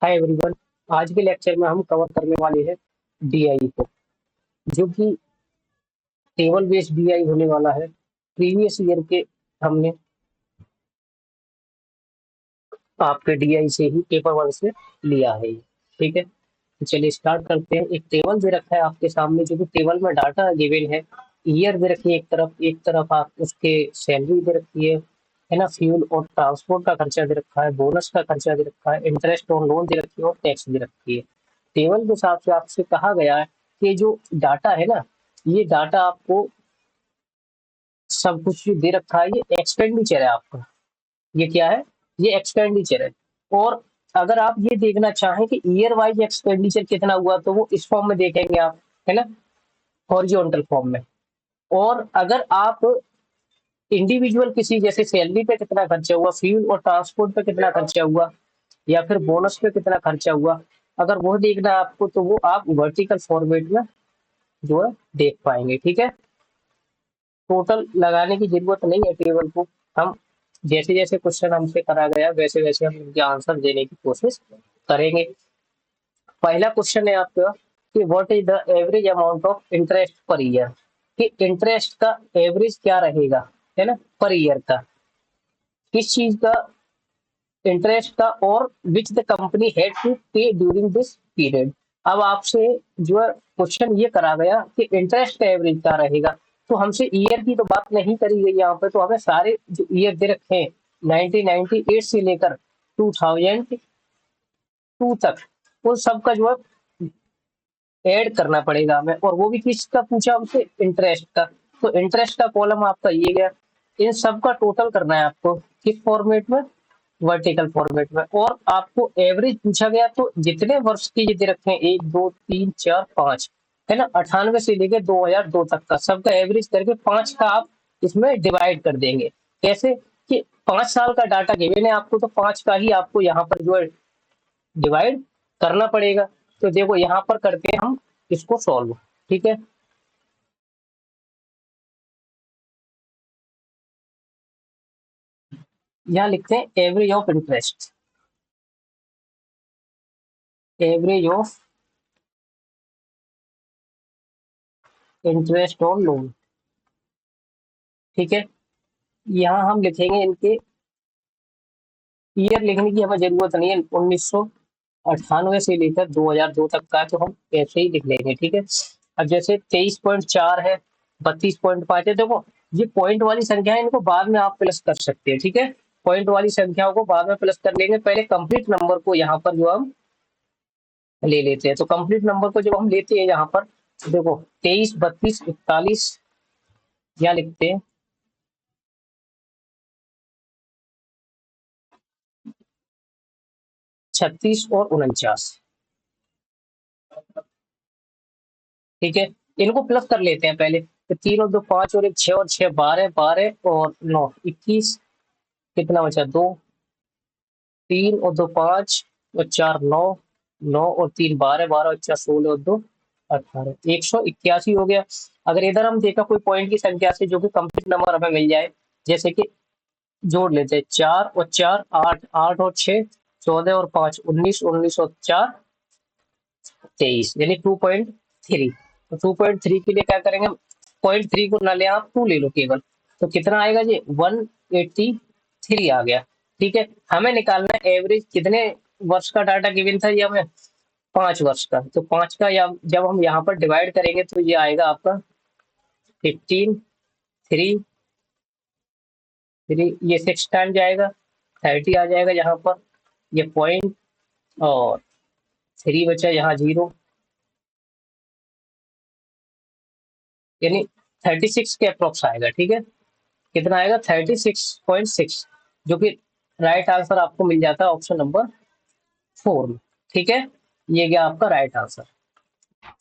Hi everyone. आज के lecture में हम कवर करने वाले हैं डीआई को, जो कि टेबल बेस्ड डीआई होने वाला है। प्रीवियस ईयर के हमने आपके डीआई से ही पेपर वन से लिया है। ठीक है, तो चलिए स्टार्ट करते हैं। एक टेबल दे रखा है आपके सामने, जो कि टेबल में डाटा गिवन है। ईयर दे रखी है एक तरफ आप उसके सैलरी दे रखी है ना। फ्यूल और ट्रांसपोर्ट का खर्चा दे रखा है, बोनस का खर्चा दे रखा है, इंटरेस्ट ऑन लोन दे रखी है और टैक्स दे रखी है। टेबल के हिसाब से आपसे कहा गया है कि जो डाटा है ना, ये डाटा आपको सब कुछ दे रखा है। ये एक्सपेंडिचर है आपका। ये क्या है? ये एक्सपेंडिचर है। और अगर आप ये देखना चाहें कि ईयर वाइज एक्सपेंडिचर कितना हुआ, तो वो इस फॉर्म में देखेंगे आप, है ना, हॉरिजॉन्टल फॉर्म में। और अगर आप इंडिविजुअल किसी, जैसे सैलरी पे कितना खर्चा हुआ, फ्यूल और ट्रांसपोर्ट पे कितना खर्चा हुआ, या फिर बोनस पे कितना खर्चा हुआ, अगर वो देखना है आपको, तो वो आप वर्टिकल फॉर्मेट में जो है देख पाएंगे। ठीक है, टोटल लगाने की जरूरत नहीं है टेबल को। हम जैसे जैसे क्वेश्चन हमसे करा गया, वैसे वैसे हम इनके आंसर देने की कोशिश करेंगे। पहला क्वेश्चन है आपका कि what is the average amount of interest per year. कि इंटरेस्ट का एवरेज क्या रहेगा, है ना, पर ईयर का, किस चीज का इंटरेस्ट का, और which the company had to pay during this period. अब आपसे जो है क्वेश्चन ये करा गया कि इंटरेस्ट का एवरेज क्या रहेगा। तो हमसे ईयर की तो बात नहीं करी गई यहाँ पे, तो हमें सारे जो ईयर दे रखे हैं 1998 से लेकर 2002 तक, उन सब का जो है ऐड करना पड़ेगा हमें। और वो भी किसका पूछा हमसे? इंटरेस्ट का। तो इंटरेस्ट का कॉलम आपका ये गया। इन सब का टोटल करना है आपको, किस फॉर्मेट में? वर्टिकल फॉर्मेट में। और आपको एवरेज पूछा गया, तो जितने वर्ष के ये दे रखे हैं, 1 2 3 4 5, है ना, 98 से लेके 2002 तक का सबका एवरेज करके 5 का आप इसमें डिवाइड कर देंगे। कैसे? कि 5 साल का डाटा गिवन है आपको, तो 5 का ही आपको यहाँ पर जो है डिवाइड करना पड़ेगा। तो देखो यहाँ पर करके हम इसको सॉल्व। ठीक है, यहाँ लिखते हैं average of interest, average of interest on loan. ठीक है, यहाँ हम लिखेंगे इनके ईयर, लिखने की हमें जरूरत नहीं है। 1998 से लेकर 2002 तक का, तो हम ऐसे ही लिख लेंगे। ठीक है, अब जैसे 23.4 है, 32.5 है। देखो, ये पॉइंट वाली संख्या है, इनको बाद में आप प्लस कर सकते हैं। ठीक है, पॉइंट वाली संख्याओं को बाद में प्लस कर लेंगे। पहले कंप्लीट नंबर को यहाँ पर जो हम ले लेते हैं। तो कंप्लीट नंबर को जब हम लेते हैं यहाँ पर, देखो 23, 32, 41, यहाँ लिखते हैं 36 और 49। ठीक है, इनको प्लस कर लेते हैं पहले। तो 3 और 2 5, और 1 6, और 6 12, 12 और 9 21, कितना बचा? 2, 3 और 2 5 और 4 9, 9 और 3 12, 12 और 4 16 और 2 18, 181 हो गया। अगर इधर हम देखा कोई पॉइंट की संख्या से जो कि कंप्लीट नंबर हमें मिल जाए, जैसे कि जोड़ लेते हैं 4 और 4 8, 8 और 6 14 और 5 19, 19 और 4 23, यानी 2.3। तो 2.3 के लिए क्या करेंगे? 0.3 को ना ले, आप 2 ले लो केवल। तो कितना आएगा जी? 183 आ गया। ठीक है, हमें निकालना है एवरेज कितने वर्ष का डाटा गिवन था, ये हमें 5 वर्ष का। तो 5 का या जब हम यहाँ पर डिवाइड करेंगे, तो ये आएगा आपका 15, 3, 3, ये 6 टाइम जाएगा, 30 आ जाएगा यहाँ पर, ये पॉइंट, और 3 बचा यहाँ 0, यानी 36 के अप्रोक्स आएगा। ठीक है, कितना आएगा? 36.6, जो कि राइट आंसर आपको मिल जाता है ऑप्शन नंबर 4 में। ठीक है, ये गया आपका राइट आंसर।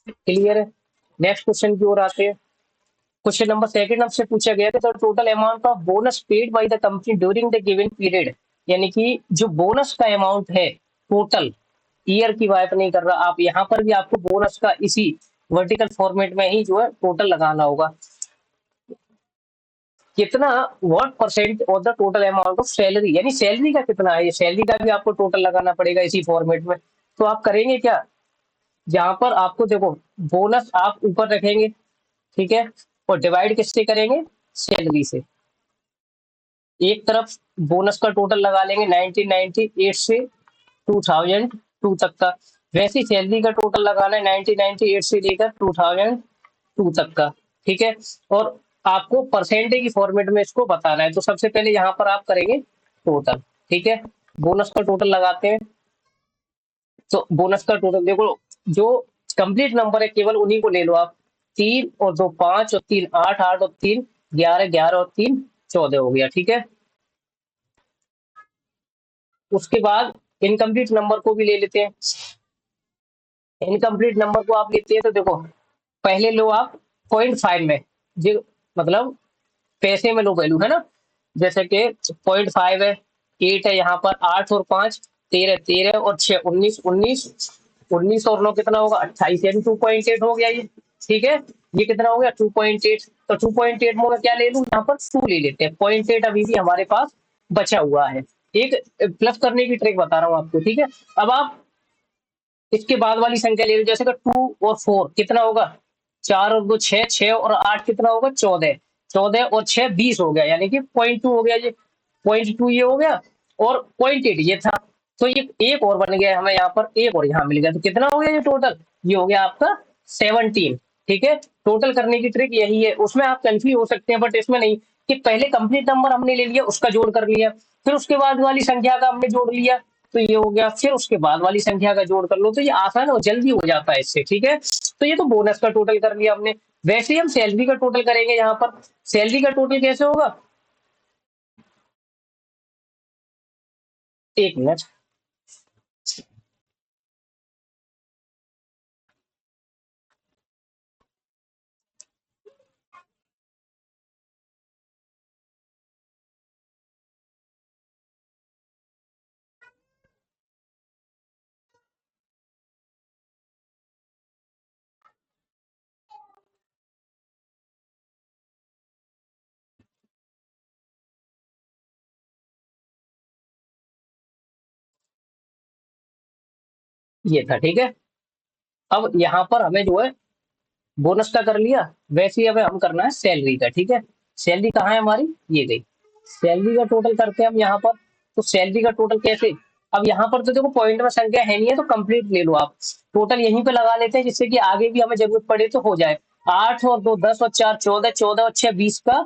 क्लियर है? नेक्स्ट क्वेश्चन की ओर आते हैं। क्वेश्चन नंबर सेकंड आपसे पूछा गया कि the total amount of bonus paid by the company during the given period. यानी कि जो बोनस का अमाउंट है टोटल, ईयर की बात नहीं कर रहा, आप यहाँ पर भी आपको बोनस का इसी वर्टिकल फॉर्मेट में ही जो है टोटल लगाना होगा। कितना what percent of the total amount of salary, यानी सैलरी का कितना है, ये सैलरी का भी आपको टोटल लगाना पड़ेगा इसी फॉर्मेट में। तो आप करेंगे क्या, जहां पर आपको देखो बोनस आप ऊपर रखेंगे, ठीक है, और डिवाइड किससे करेंगे, सैलरी से। एक तरफ बोनस का टोटल लगा लेंगे 1998 से 2002 तक का, वैसे ही सैलरी का टोटल लगाना है 1998 से लेकर 2002 तक का, ठीक है। और आपको परसेंटेज की फॉर्मेट में इसको बताना है, तो सबसे पहले यहाँ पर आप करेंगे टोटल, ठीक है। बोनस का टोटल लगाते हैं, तो बोनस का टोटल देखो, जो कंप्लीट नंबर है केवल उन्हीं को ले लो आप। 3 और 2 5 और 3 8, 8 और 3 11, 11 और 3 14 हो गया, ठीक है। उसके बाद इनकम्प्लीट नंबर को भी ले लेते हैं। इनकम्प्लीट नंबर को आप लेते हैं तो देखो, पहले लो आप 0.5 में, जी, मतलब पैसे में लो वैल्यू, है ना। जैसे कि 0.5 है, 8 है, यहाँ पर 8 और 5 13, 13 और 6 19, 19, 19 और 9 कितना होगा 28, यानी 2.8 हो गया ये, ठीक है। ये कितना हो गया 2.8, तो 2.8 में मैं क्या ले लूँ, यहाँ पर 2 ले लेते हैं, 0.8 अभी भी हमारे पास बचा हुआ है। एक प्लस करने की ट्रिक बता रहा हूँ आपको, ठीक है। अब आप इसके बाद वाली संख्या ले लो, जैसे कि 2 और 4 कितना होगा, 4 और 2 6, 6 और 8 कितना होगा 14, 14 और 6 20 हो गया, यानी कि 0.2 हो गया ये, 0.2 ये हो गया, और 0.8 ये था। तो ये एक और बन गया हमें यहाँ पर, एक और यहाँ मिल गया, तो कितना हो गया ये टोटल, ये हो गया आपका 17, ठीक है। टोटल करने की ट्रिक यही है, उसमें आप कंफ्यूज हो सकते हैं बट इसमें नहीं, कि पहले कंप्लीट नंबर हमने ले लिया उसका जोड़ कर लिया, फिर उसके बाद वाली संख्या का हमने जोड़ लिया, तो ये हो गया, फिर उसके बाद वाली संख्या का जोड़ कर लो, तो ये आसान और जल्दी हो जाता है इससे, ठीक है। तो ये तो बोनस का टोटल कर लिया हमने। वैसे ही हम सैलरी का टोटल करेंगे, यहाँ पर सैलरी का टोटल कैसे होगा, 1 मिनट। ये था, ठीक है। अब यहाँ पर हमें जो है बोनस का कर लिया, वैसे ही हमें हम करना है सैलरी का, ठीक है। सैलरी कहाँ है हमारी, ये गई। सैलरी का टोटल करते हैं हम यहाँ पर, तो सैलरी का टोटल कैसे, अब यहाँ पर तो देखो पॉइंट में संख्या है नहीं है, तो कंप्लीट ले लो आप, टोटल यहीं पे लगा लेते हैं, जिससे कि आगे भी हमें जरूरत पड़े तो हो जाए। 8 और 2 10 और 4 14, 14 और 6 20 का,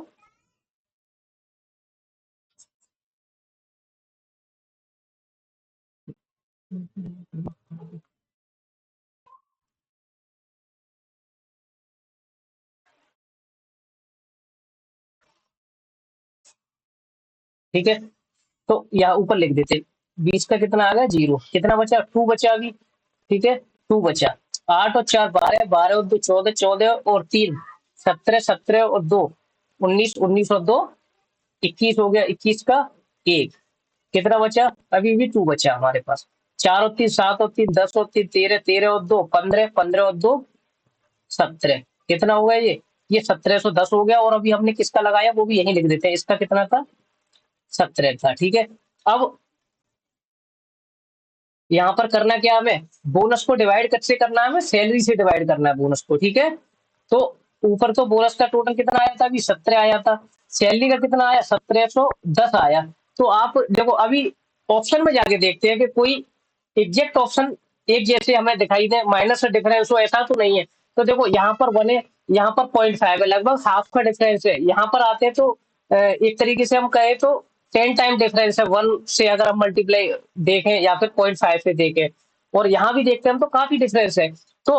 ठीक है। तो यहाँ ऊपर लिख देते, 20 का कितना आ गया 0, कितना बचा 2 बचा अभी, ठीक है, 2 बचा। 8 और 4 12, 12 और 2 14, 14 और 3 17, 17 और 2 19, 19 और 2 21 हो गया, 21 का 1, कितना बचा, अभी भी 2 बचा हमारे पास। 4 और 3 7 और 3 10 और 3 13, 13 और 2 15, 15 और 2 17, कितना हो गया ये 1710 हो गया। और अभी हमने किसका लगाया वो भी यही लिख देते हैं, इसका कितना था 17 था, ठीक है। अब यहाँ पर करना क्या हमें, बोनस को डिवाइड किससे करना है, हमें सैलरी से डिवाइड करना है बोनस को, ठीक है। तो ऊपर तो बोनस का टोटल कितना आया था, अभी 17 आया था, सैलरी का कितना आया 1710 आया। तो आप देखो अभी ऑप्शन में जाके देखते हैं कि कोई एग्जैक्ट ऑप्शन एक जैसे हमें दिखाई दे, माइनस से डिफरेंस हो, ऐसा तो नहीं है। तो देखो यहाँ पर बने, यहाँ पर 0.5 है, लगभग हाफ का डिफरेंस है। यहाँ पर आते हैं तो एक तरीके से हम कहे तो 10 टाइम डिफरेंस है, 1 से अगर हम मल्टीप्लाई देखें या फिर 0.5 से देखें, और यहाँ भी देखते हैं हम तो काफी डिफरेंस है। तो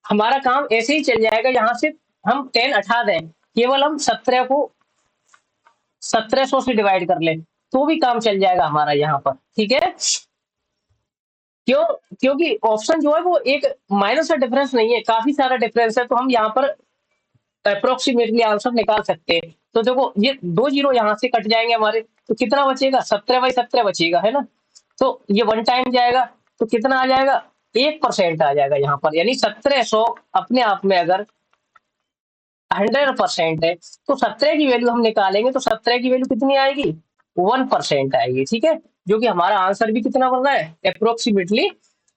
हमारा काम ऐसे ही चल जाएगा, यहाँ से हम 10 हटा दें, केवल हम 17 को 1700 से डिवाइड कर लें, तो भी काम चल जाएगा हमारा यहाँ पर, ठीक है। क्यों, क्योंकि ऑप्शन जो है वो एक माइनस का डिफरेंस नहीं है, काफी सारा डिफरेंस है, तो हम यहाँ पर अप्रोक्सीमेटली आंसर निकाल सकते हैं। तो देखो ये 2 जीरो यहाँ से कट जाएंगे हमारे, तो कितना बचेगा 17/17 बचेगा, है ना। तो ये 1 टाइम जाएगा, तो कितना आ जाएगा 1% आ जाएगा यहाँ पर, यानी 1700 अपने आप में अगर 100% है, तो 17 की वैल्यू हम निकालेंगे तो 17 की वैल्यू कितनी आएगी? 1% आएगी, ठीक है, जो कि हमारा आंसर भी कितना बन रहा है? अप्रोक्सीमेटली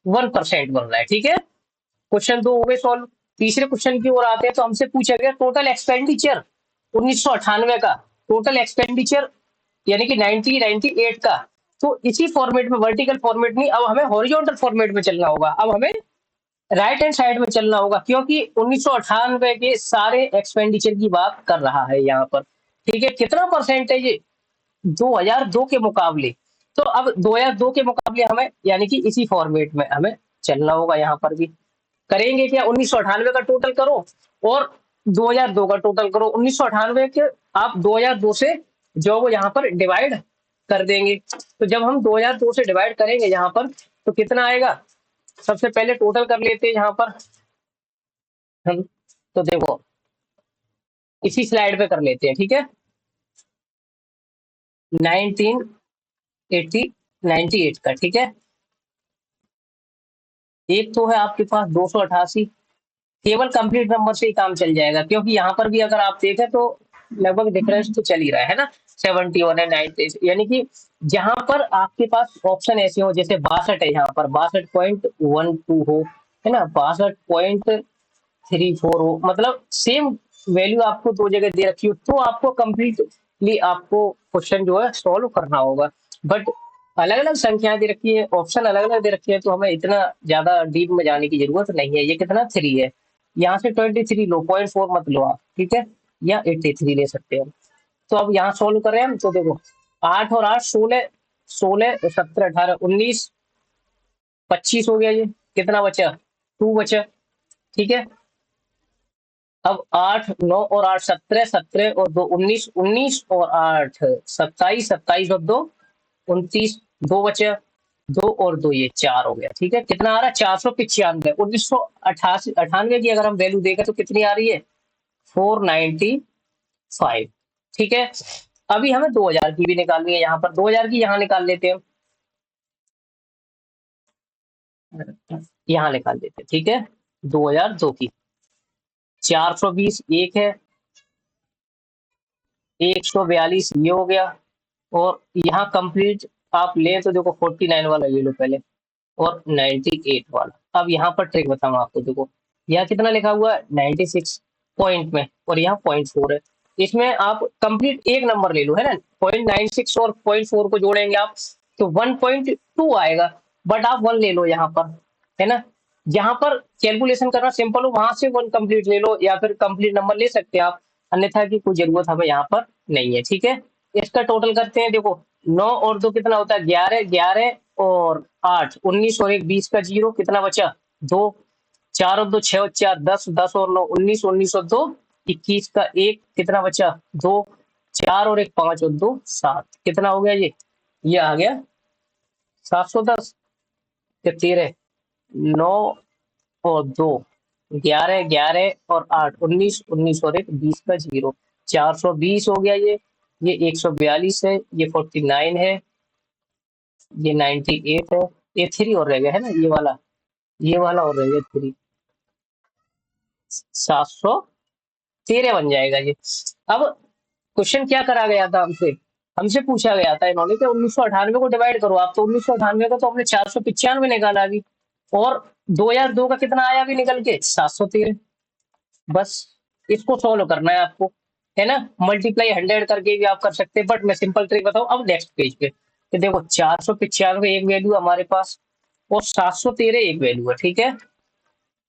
1% बन रहा है, ठीक है। क्वेश्चन 2 हो गए सॉल्व। तीसरे क्वेश्चन की ओर आते हैं, तो हमसे पूछा गया टोटल एक्सपेंडिचर 1998 का, टोटल एक्सपेंडिचर यानी कि 1998 का। तो इसी फॉर्मेट में, वर्टिकल फॉर्मेट नहीं, अब हमें हॉरिजॉन्टल फॉर्मेट में चलना होगा। अब हमें राइट हैंड साइड में चलना होगा, क्योंकि 1998 के सारे एक्सपेंडिचर की बात कर रहा है यहाँ पर, ठीक है। कितना परसेंटेज? 2002 के मुकाबले। तो अब 2002 के मुकाबले हमें यानी कि इसी फॉर्मेट में हमें चलना होगा। यहाँ पर भी करेंगे क्या? 1998 का टोटल करो और 2002 का टोटल करो। 1998 के आप 2002 से जो वो यहाँ पर डिवाइड कर देंगे। तो जब हम 2002 से डिवाइड करेंगे यहाँ पर, तो कितना आएगा? सबसे पहले टोटल कर लेते हैं यहाँ पर हम। तो देखो इसी स्लाइड पे कर लेते हैं, ठीक है। 1980 98 का, ठीक है। एक तो है आपके पास 288, केवल कंप्लीट नंबर से ही काम चल जाएगा, क्योंकि यहाँ पर भी अगर आप देखें तो लगभग डिफरेंस तो चल ही रहा है ना, 71 है 90, यानी कि जहां पर आपके पास ऑप्शन ऐसे हो, जैसे 62 है, यहाँ पर 62.12 हो, है ना, 62.34 हो, मतलब सेम वैल्यू आपको दो जगह दे रखी हो, तो आपको कंप्लीटली आपको क्वेश्चन जो है सॉल्व करना होगा। बट अलग अलग संख्याएं दे रखी है, ऑप्शन अलग अलग दे रखे हैं, तो हमें इतना ज्यादा डीप में जाने की जरूरत नहीं है। ये कितना 3 है, यहाँ से 23 लो, 0.4 मत लो आप, ठीक है, या 83 ले सकते हैं। तो अब यहाँ सोल्व करें हम, तो देखो 8 और 8 16, 16 17 18 19 25 हो गया। ये कितना बचा? 2 बचा, ठीक है। अब 8 9 और 8 17, 17 और 2 19, 19 और 8 27, 27 और 2 29, 2 बचे, 2 और 2 ये 4 हो गया, ठीक है। कितना आ रहा है? 495। 1988 98 की अगर हम वैल्यू देखें तो कितनी आ रही है? 495, ठीक है। अभी हमें 2000 की भी निकालनी है, यहाँ पर 2000 की यहाँ निकाल लेते हैं, यहाँ निकाल देते हैं, ठीक है। 2002 की 420 एक है, 142 ये हो गया, और यहाँ कंप्लीट आप ले तो देखो 49 वाला ले लो पहले, और 98 वाला। अब यहाँ पर ट्रिक बताऊँ आपको, देखो यहाँ कितना लिखा हुआ है? 96 पॉइंट में, और यहाँ 0.4 है। इसमें आप कंप्लीट एक नंबर ले लो, है ना, 0.96 और 0.4 को जोड़ेंगे आप, तो 1.2 आएगा। बट आप 1 ले लो यहाँ पर, है ना। जहां पर कैलकुलेशन करना सिंपल हो वहां से 1 कंप्लीट ले लो, या फिर कंप्लीट नंबर ले सकते हैं आप, अन्यथा की कोई जरूरत हमें यहाँ पर नहीं है, ठीक है। इसका टोटल करते हैं, देखो 9 और 2 कितना होता है? 11, 11 और 8 19 और 1 20 का 0, कितना बचा? 2, 4 और 2 6 और 4 10, 10 और 9 19, 19 और 2 21 का 1, कितना बचा? 2, 4 और 1 5 और 2 7, कितना हो गया? ये आ गया 710 के 13, 9 और 2 11, 11 और 8 19, 19 और 1 20 का 0, 420 हो गया। ये 142 है, ये 49 है, ये 98 है, ये 3 और रह गया, है ना, ये वाला और रह गया 3, 713 बन जाएगा ये। अब क्वेश्चन क्या करा गया था हमसे? हमसे पूछा गया था इन्होंने कि 1998 को डिवाइड करो आप, तो 1998 का तो हमने 495 निकाला अभी, और 2002 का कितना आया अभी निकल के? 713। बस इसको सोल्व करना है आपको, है ना। मल्टीप्लाई 100 करके भी आप कर सकते हैं, बट मैं सिंपल ट्रिक बताऊं अब नेक्स्ट पेज पे। तो देखो 495 एक वैल्यू हमारे पास, और 713 एक वैल्यू है, ठीक है।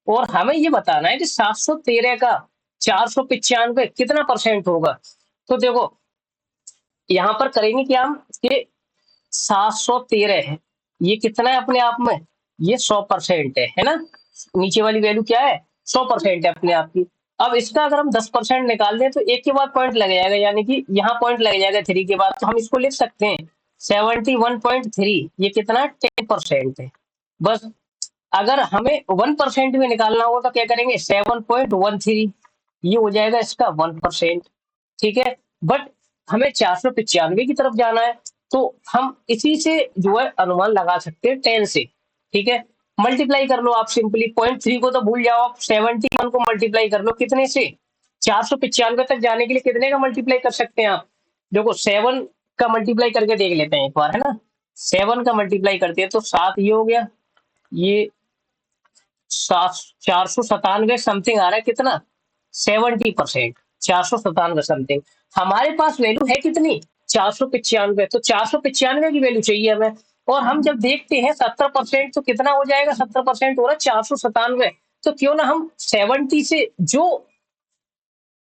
और हमें ये बताना है कि 713 का 495 कितना परसेंट होगा। तो देखो यहाँ पर करेंगे क्या हम, कि 713 है, ये कितना है अपने आप में? ये 100% है ना। नीचे वाली वैल्यू क्या है? 100% है अपने आप की। अब इसका अगर हम 10% निकाल दें तो एक के बाद पॉइंट लग जाएगा, यानी कि यहाँ पॉइंट लग जाएगा 3 के बाद, तो हम इसको लिख सकते हैं 71.3। ये कितना? 10% है। बस अगर हमें 1% भी निकालना होगा तो क्या करेंगे? 7.13, ये हो जाएगा इसका 1%, ठीक है। बट हमें 495 की तरफ जाना है, तो हम इसी से जो है अनुमान लगा सकते हैं 10 से, ठीक है। मल्टीप्लाई कर लो आप सिंपली, 0.3 को तो भूल जाओ आप, 71 को मल्टीप्लाई कर लो कितने से? 495 तक जाने के लिए कितने का मल्टीप्लाई कर सकते हैं आप? देखो 7 का मल्टीप्लाई करके देख लेते हैं एक बार, है ना? 7 का मल्टीप्लाई करते हैं तो 7 ये हो गया, ये 497 समथिंग आ रहा है, कितना? 70%, 497 समथिंग। हमारे पास वैल्यू है कितनी? 495। तो 495 की वैल्यू चाहिए हमें, और हम जब देखते हैं 70%, तो कितना हो जाएगा? 70% हो रहा है 497। तो क्यों ना हम 70 से जो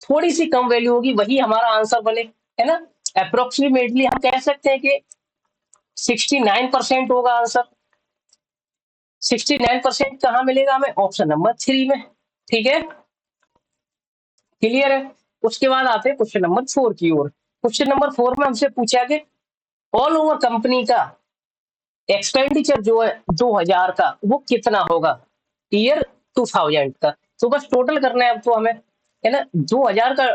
थोड़ी सी कम वैल्यू होगी वही हमारा आंसर बने, है ना? अप्रोक्सीमेटली हम कह सकते हैं कि 69% होगा आंसर। 69% कहाँ मिलेगा हमें? ऑप्शन नंबर 3 में। ठीक है, क्लियर है? उसके बाद आते हैं क्वेश्चन नंबर 4 की ओर। क्वेश्चन नंबर 4 में हमसे पूछा कि ऑल ओवर कंपनी का एक्सपेंडिचर जो है 2000 का, वो कितना होगा ईयर 2000 का। तो बस टोटल करना है अब तो हमें, है ना? 2000 का,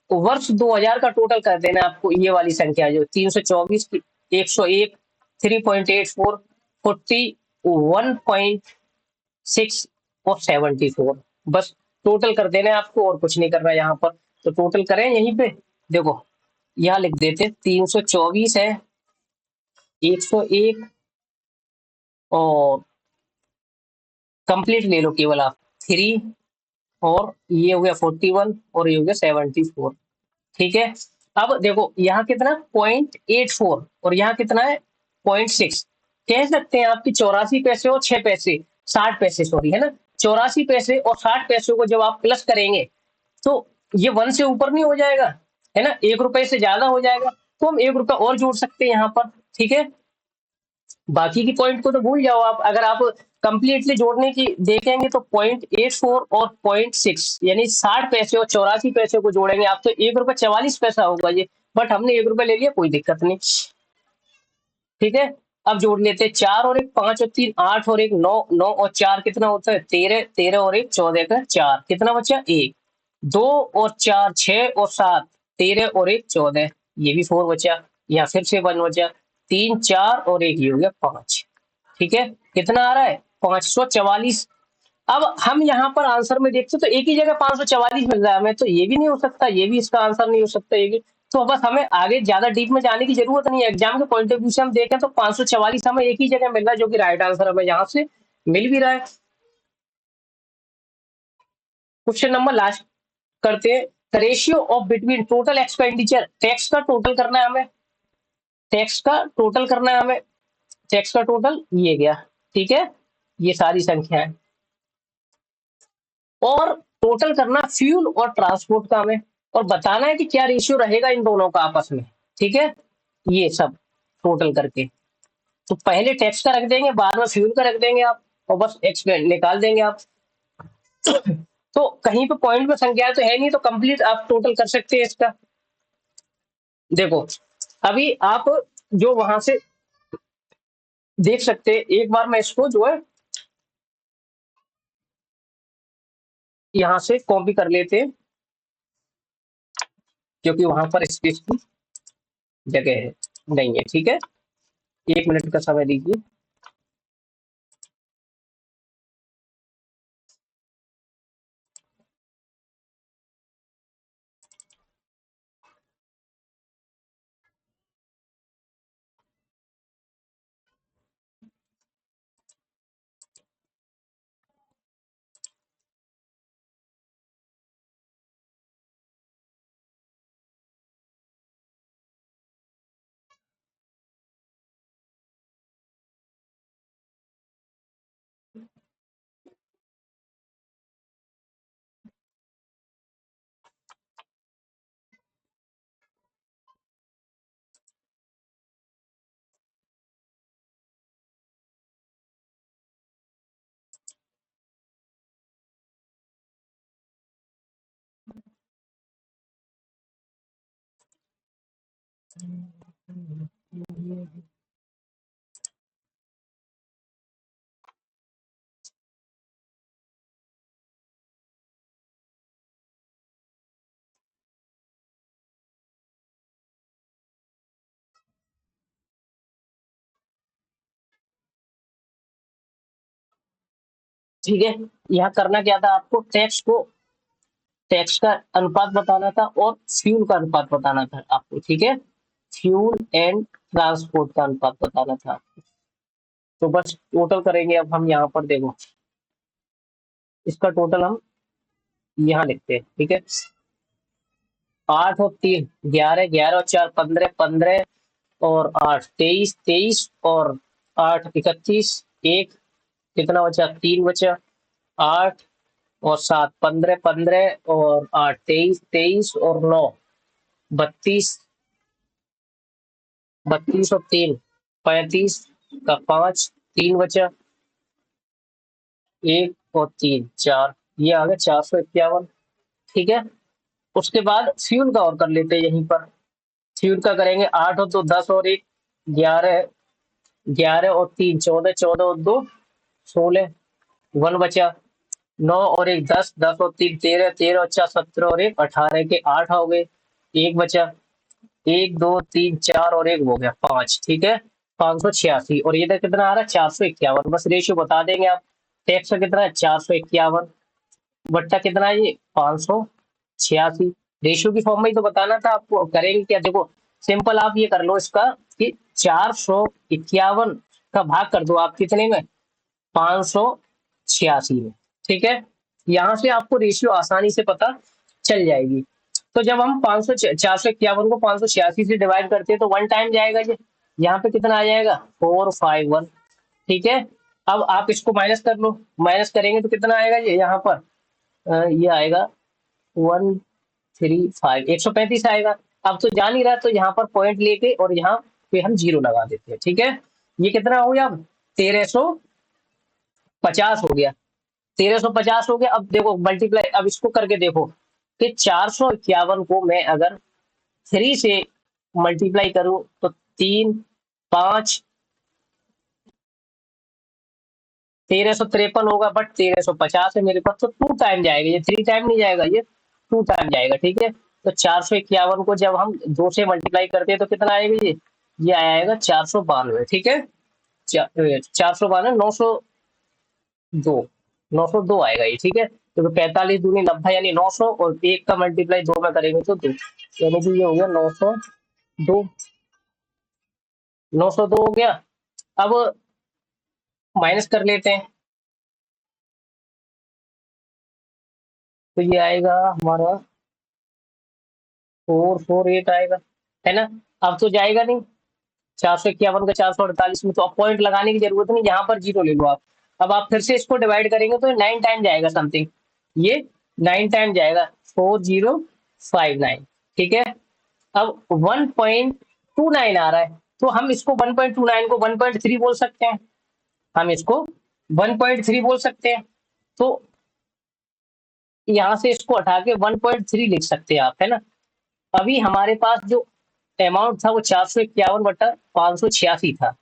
वर्ष 2000 का टोटल कर देना है आपको। ये वाली संख्या जो 324 की, 101, 3.84, 40, 1.6 और 74, बस टोटल कर देना है आपको, और कुछ नहीं करना है यहाँ पर। तो टोटल करें यहीं पे, देखो यहाँ लिख देते 324 है, 101, और कंप्लीट ले लो केवल आप, 3, और ये हो गया 41, और ये हो गया 74। ठीक है, अब देखो यहाँ कितना 0.84, और यहाँ कितना है 0.6। कह सकते हैं आपकी 84 पैसे और 6 पैसे, 60 पैसे, सॉरी, है ना? 84 पैसे और 60 पैसे को जब आप प्लस करेंगे तो ये 1 से ऊपर नहीं हो जाएगा, है ना? 1 रुपए से ज्यादा हो जाएगा, तो हम 1 रुपया और जोड़ सकते हैं यहाँ पर। ठीक है, बाकी की पॉइंट को तो भूल जाओ आप। अगर आप कंप्लीटली जोड़ने की देखेंगे तो 0.84 और 0.6, यानी 60 पैसे और 84 पैसे को जोड़ेंगे आप तो 1 रुपया 44 पैसा होगा ये। बट हमने 1 रुपया ले लिया, कोई दिक्कत नहीं। ठीक है, अब जोड़ लेते हैं, 4 और 1 5 और 3 8 और 1 9, 9 और 4 कितना होता है? 13, 13 और 1 14 का 4, कितना बचा? 1, 2 और 4 6 और 7, 13 और 1 14, ये भी 4 बचा। यहाँ फिर से 1 बचा, 3 4 और 1 ये हो गया 5। ठीक है, कितना आ रहा है? 544। अब हम यहाँ पर आंसर में देखते तो एक ही जगह 544 मिल रहा है हमें, तो ये भी नहीं हो सकता, ये भी इसका आंसर नहीं हो सकता, ये भी। तो बस हमें आगे ज्यादा डीप में जाने की जरूरत नहीं है। एग्जाम के पॉइंट ऑफ व्यू से हम देखें तो 544 हमें एक ही जगह मिल रहा है, जो कि राइट आंसर हमें यहाँ से मिल भी रहा है। क्वेश्चन नंबर लास्ट करते हैं, the ratio of between total expenditure, tax का टोटल करना है हमें, टैक्स का टोटल करना है हमें, टैक्स का टोटल ये गया। ठीक है, ये सारी संख्या है, और टोटल करना फ्यूल और ट्रांसपोर्ट का हमें, और बताना है कि क्या रेशियो रहेगा इन दोनों का आपस में। ठीक है, ये सब टोटल करके, तो पहले टैक्स का रख देंगे, बाद में फ्यूल का रख देंगे आप, और बस एक्सपेंड निकाल देंगे आप। तो कहीं पे पॉइंट में संख्या तो है नहीं, तो कंप्लीट आप टोटल कर सकते हैं इसका। देखो अभी आप जो वहां से देख सकते हैं, एक बार मैं इसको जो है यहाँ से कॉपी कर लेते हैं, क्योंकि वहां पर स्पेस की जगह है नहीं है। ठीक है, 1 मिनट का समय दीजिए। ठीक है, यहाँ करना क्या था आपको, टैक्स को, टैक्स का अनुपात बताना था और फ्यूल का अनुपात बताना था आपको, ठीक है, फ्यूल एंड ट्रांसपोर्ट का अनुपात बताना था। तो बस टोटल करेंगे अब हम यहाँ पर, देखो इसका टोटल हम यहाँ लिखते हैं, ठीक है, 8 और 3 11, 11 और 4 15, 15 और 8 23, 23 और 8 31, एक कितना बचा, 3 बचा, 8 और 7 15, 15 और 8 23, 23 और 9 32, 32 और 3 35 का 5, 3 बचा, 1 और 3 4, ये आ गया 451, ठीक है। उसके बाद फ्यूल का और कर लेते हैं यहीं पर। फ्यूल का करेंगे 8 और 2 10 और 1 11, 11 और 3 14, 14 और 2 16, 1 बचा, 9 और 1 10, 10 और 3 13, 13 और 4 17 और 1 18 के 8 हो गए, 1 बचा, 1 2 3 4 और 1 हो गया 5, ठीक है, 586। और ये कितना आ रहा है, 451। बस रेशियो बता देंगे आप। टैक्स का कितना है, 451 बट्टा कितना है, ये 586। रेशियो की फॉर्म में ही तो बताना था आपको। करेंगे क्या, देखो सिंपल आप ये कर लो इसका कि 451 का भाग कर दो आप कितने में, 586 में, ठीक है। यहाँ से आपको रेशियो आसानी से पता चल जाएगी। तो जब हम 500 451 को 586 से डिवाइड करते हैं तो 1 टाइम जाएगा ये, यहाँ पे कितना आ जाएगा 451, ठीक है। अब आप इसको माइनस कर लो, माइनस करेंगे तो कितना आएगा ये यहाँ पर, ये आएगा 135, 135 आएगा। अब तो जान ही रहा, तो यहाँ पर पॉइंट लेके और यहाँ पे हम जीरो लगा देते हैं, ठीक है। ये कितना हो गया, 1350 हो गया, 1350 हो गया। अब देखो मल्टीप्लाई, अब इसको करके देखो कि 451 को मैं अगर 3 से मल्टीप्लाई करूं तो 3 5 1353 होगा, बट 1350 है मेरे पास, तो 2 टाइम जाएगा ये, 3 टाइम नहीं जाएगा, ये 2 टाइम जाएगा, ठीक है। तो 451 को जब हम 2 से मल्टीप्लाई करते हैं तो कितना आएगा ये आएगा 492, ठीक है। 492, 902, 902 आएगा ये, ठीक है। तो 45 दूनी 90 यानी 900, और 1 का मल्टीप्लाई 2 में करेंगे तो 2, यानी कि ये हो गया 902, 902 हो गया। अब माइनस कर लेते हैं, तो ये आएगा हमारा 448 आएगा, है ना। अब तो जाएगा नहीं, 451 का 448 में तो अब पॉइंट लगाने की जरूरत नहीं, यहाँ पर जीरो ले लो आप। अब आप फिर से इसको डिवाइड करेंगे तो 9 टाइम जाएगा समथिंग, ये 9 टाइम जाएगा, 4059, ठीक है। अब 1.29 आ रहा है, तो हम इसको 1.29 को 1.3 बोल सकते हैं, हम इसको 1.3 बोल सकते हैं। तो यहाँ से इसको हटा के 1.3 लिख सकते हैं आप, है ना। अभी हमारे पास जो अमाउंट था वो 451/586 था,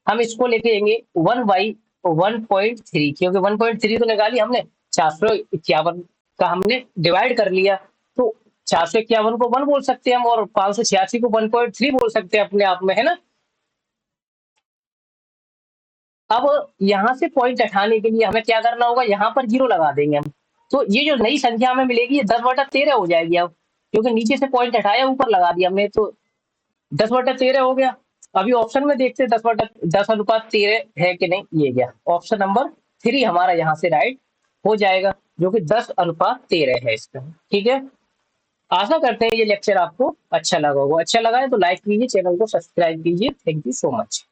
हम इसको लेके आएंगे 1/1.3, क्योंकि 1.3 तो निकाली हमने, 451 का हमने डिवाइड कर लिया, तो 451 को 1 बोल सकते हैं हम, और 586 को 1.3 बोल सकते हैं अपने आप में, है ना। अब यहाँ से पॉइंट हटाने के लिए हमें क्या करना होगा, यहाँ पर जीरो लगा देंगे हम, तो ये जो नई संख्या हमें मिलेगी ये 10/13 हो जाएगी अब, क्योंकि नीचे से पॉइंट हटाया ऊपर लगा दिया हमने, तो 10/13 हो गया। अभी ऑप्शन में देखते हैं 10/10 है कि नहीं, ये गया ऑप्शन नंबर 3 हमारा यहाँ से राइट हो जाएगा, जो कि 10/13 है इसका, ठीक है। आशा करते हैं ये लेक्चर आपको अच्छा लगा होगा, अच्छा लगा है तो लाइक कीजिए, चैनल को सब्सक्राइब कीजिए। Thank you so much.